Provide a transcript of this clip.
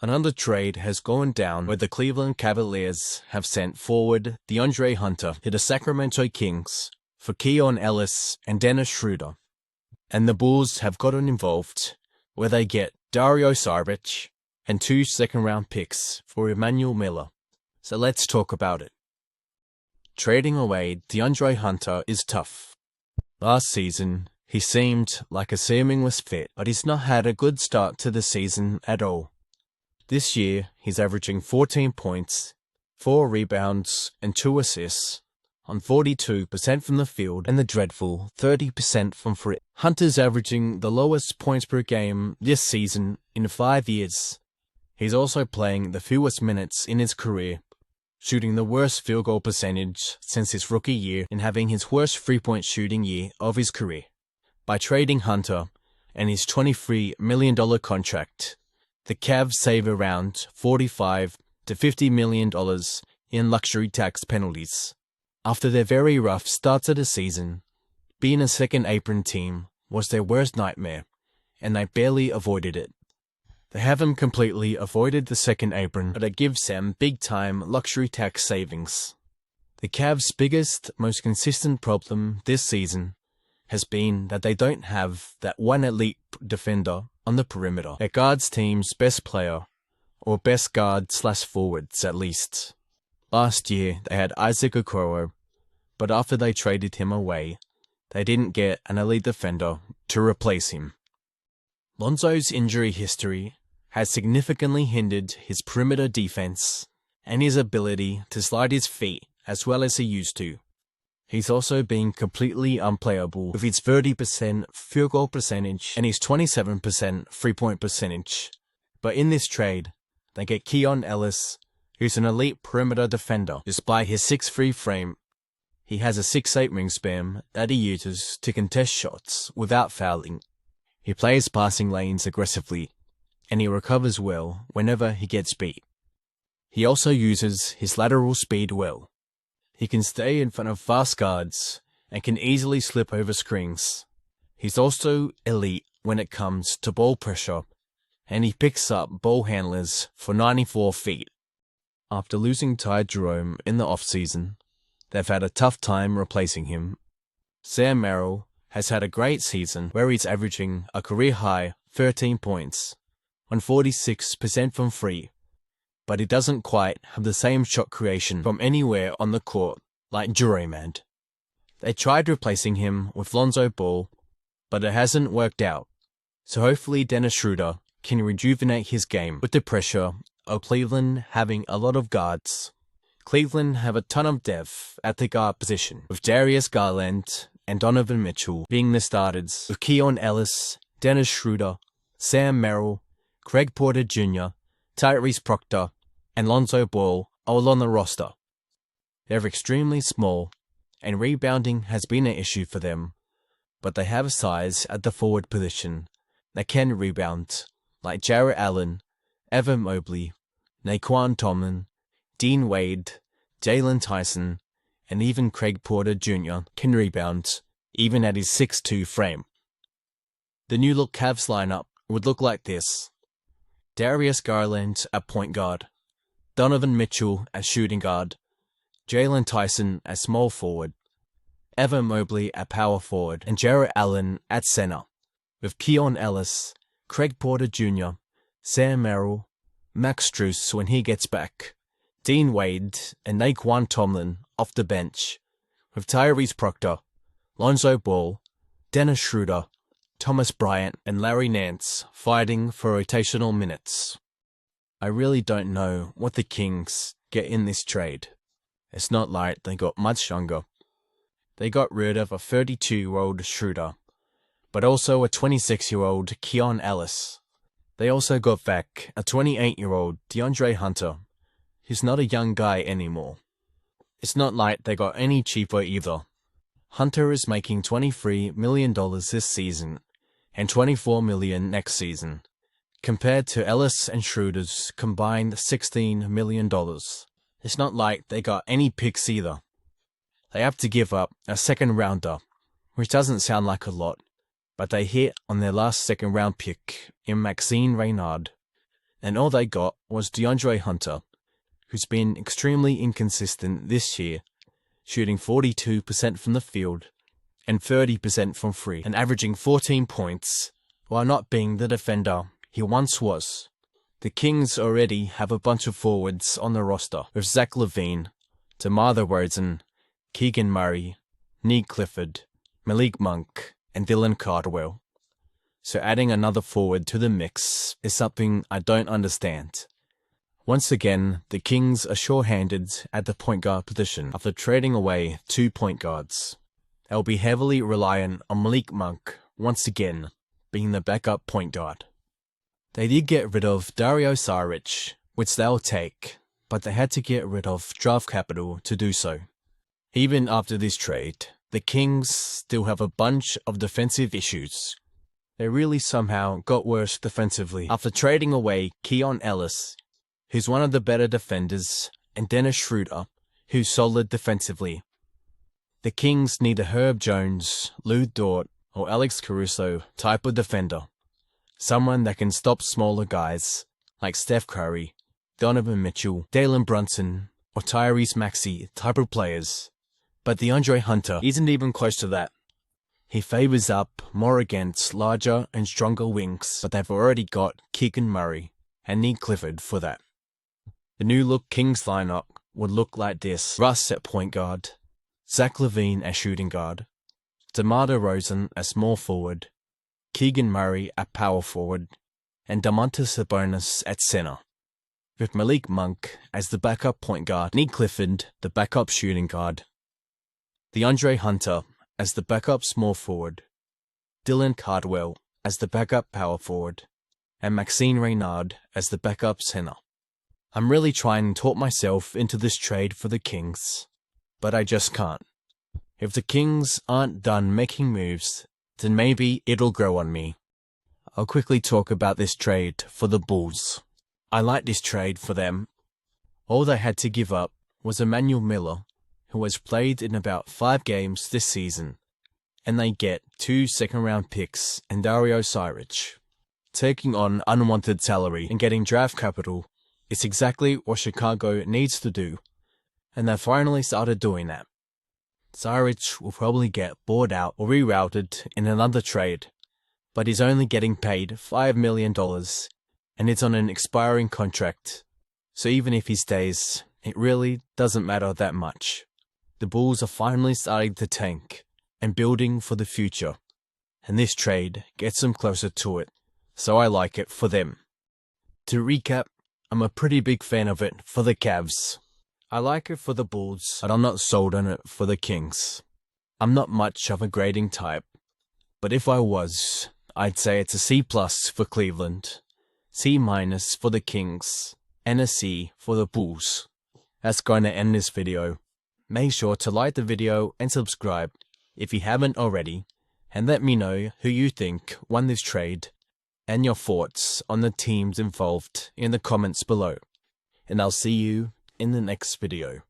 Another trade has gone down where the Cleveland Cavaliers have sent forward DeAndre Hunter to the Sacramento Kings for Keon Ellis and Dennis Schroder. And the Bulls have gotten involved where they get Dario Saric and 2 second-round picks for Emmanuel Miller. So let's talk about it. Trading away DeAndre Hunter is tough. Last season, he seemed like a seamless fit, but he's not had a good start to the season at all. This year, he's averaging 14 points, 4 rebounds, and 2 assists on 42% from the field and the dreadful 30% from free. Hunter's averaging the lowest points per game this season in 5 years. He's also playing the fewest minutes in his career, shooting the worst field goal percentage since his rookie year and having his worst three-point shooting year of his career. By trading Hunter and his $23 million contract, the Cavs save around $45 to $50 million in luxury tax penalties. After their very rough start to the season, being a second apron team was their worst nightmare, and they barely avoided it. They haven't completely avoided the second apron, but it gives them big-time luxury tax savings. The Cavs' biggest, most consistent problem this season has been that they don't have that one elite defender on the perimeter that guards team's best player, or best guard/forwards at least. Last year, they had Isaac Okoro, but after they traded him away, they didn't get an elite defender to replace him. Lonzo's injury history has significantly hindered his perimeter defense and his ability to slide his feet as well as he used to. He's also been completely unplayable with his 30% field goal percentage and his 27% three-point percentage. But in this trade, they get Keon Ellis, who's an elite perimeter defender. Despite his 6'3" frame, he has a 6'8" wingspan that he uses to contest shots without fouling. He plays passing lanes aggressively, and he recovers well whenever he gets beat. He also uses his lateral speed well. He can stay in front of fast guards and can easily slip over screens. He's also elite when it comes to ball pressure, and he picks up ball handlers for 94 feet. After losing Ty Jerome in the offseason, they've had a tough time replacing him. Sam Merrill has had a great season where he's averaging a career-high 13 points on 46% from free, but he doesn't quite have the same shot creation from anywhere on the court like Jerome had. They tried replacing him with Lonzo Ball, but it hasn't worked out, so hopefully Dennis Schroder can rejuvenate his game with the pressure of Cleveland having a lot of guards. Cleveland have a ton of depth at the guard position, with Darius Garland and Donovan Mitchell being the starters, with Keon Ellis, Dennis Schroder, Sam Merrill, Craig Porter Jr., Tyrese Proctor, and Lonzo Ball all on the roster. They're extremely small, and rebounding has been an issue for them, but they have size at the forward position that can rebound, like Jarrett Allen, Evan Mobley, Naquan Tomlin, Dean Wade, Jalen Tyson, and even Craig Porter Jr. can rebound, even at his 6'2" frame. The new look Cavs lineup would look like this: Darius Garland at point guard, Donovan Mitchell at shooting guard, Jalen Tyson at small forward, Evan Mobley at power forward, and Jarrett Allen at center, with Keon Ellis, Craig Porter Jr., Sam Merrill, Max Strus when he gets back, Dean Wade, and Naquan Tomlin off the bench, with Tyrese Proctor, Lonzo Ball, Dennis Schroder, Thomas Bryant, and Larry Nance fighting for rotational minutes. I really don't know what the Kings get in this trade. It's not like they got much younger. They got rid of a 32-year-old Schroder, but also a 26-year-old Keon Ellis. They also got back a 28-year-old DeAndre Hunter, who's not a young guy anymore. It's not like they got any cheaper either. Hunter is making $23 million this season and $24 million next season, compared to Ellis and Schroeder's combined $16 million. It's not like they got any picks either. They have to give up a second rounder, which doesn't sound like a lot, but they hit on their last second round pick in Maxine Reynard. and all they got was DeAndre Hunter, who's been extremely inconsistent this year, shooting 42% from the field and 30% from free, and averaging 14 points, while not being the defender he once was. The Kings already have a bunch of forwards on the roster, with Zach LaVine, DeMar DeRozan, Keegan Murray, Nick Clifford, Malik Monk, and Dylan Cardwell. So adding another forward to the mix is something I don't understand. Once again, the Kings are sure-handed at the point guard position after trading away 2 point guards. They'll be heavily reliant on Malik Monk, once again, being the backup point guard. They did get rid of Dario Saric, which they'll take, but they had to get rid of draft capital to do so. Even after this trade, the Kings still have a bunch of defensive issues. They really somehow got worse defensively after trading away Keon Ellis, who's one of the better defenders, and Dennis Schroder, who's solid defensively. The Kings need a Herb Jones, Lou Dort, or Alex Caruso type of defender. Someone that can stop smaller guys like Steph Curry, Donovan Mitchell, Dalen Brunson, or Tyrese Maxey type of players. But DeAndre Hunter isn't even close to that. He favors up more against larger and stronger wings, but they've already got Keegan Murray and Nick Clifford for that. The new look Kings lineup would look like this: Russ at point guard, Zach LaVine as shooting guard, DeMar DeRozan as small forward, Keegan Murray at power forward, and Domantas Sabonis at center, with Malik Monk as the backup point guard, Nick Clifford the backup shooting guard, DeAndre Hunter as the backup small forward, Dylan Cardwell as the backup power forward, and Maxine Reynard as the backup center. I'm really trying to talk myself into this trade for the Kings, but I just can't. If the Kings aren't done making moves, then maybe it'll grow on me. I'll quickly talk about this trade for the Bulls. I like this trade for them. All they had to give up was Emmanuel Miller, who has played in about 5 games this season, and they get 2 second-round picks and Dario Saric. Taking on unwanted salary and getting draft capital is exactly what Chicago needs to do, and they finally started doing that. Saric will probably get bought out or rerouted in another trade, but he's only getting paid $5 million, and it's on an expiring contract, so even if he stays, it really doesn't matter that much. The Bulls are finally starting to tank and building for the future, and this trade gets them closer to it, so I like it for them. To recap, I'm a pretty big fan of it for the Cavs. I like it for the Bulls, but I'm not sold on it for the Kings. I'm not much of a grading type, but if I was, I'd say it's a C+ for Cleveland, C- for the Kings, and a C for the Bulls. That's going to end this video. Make sure to like the video and subscribe if you haven't already, and let me know who you think won this trade and your thoughts on the teams involved in the comments below. And I'll see you in the next video.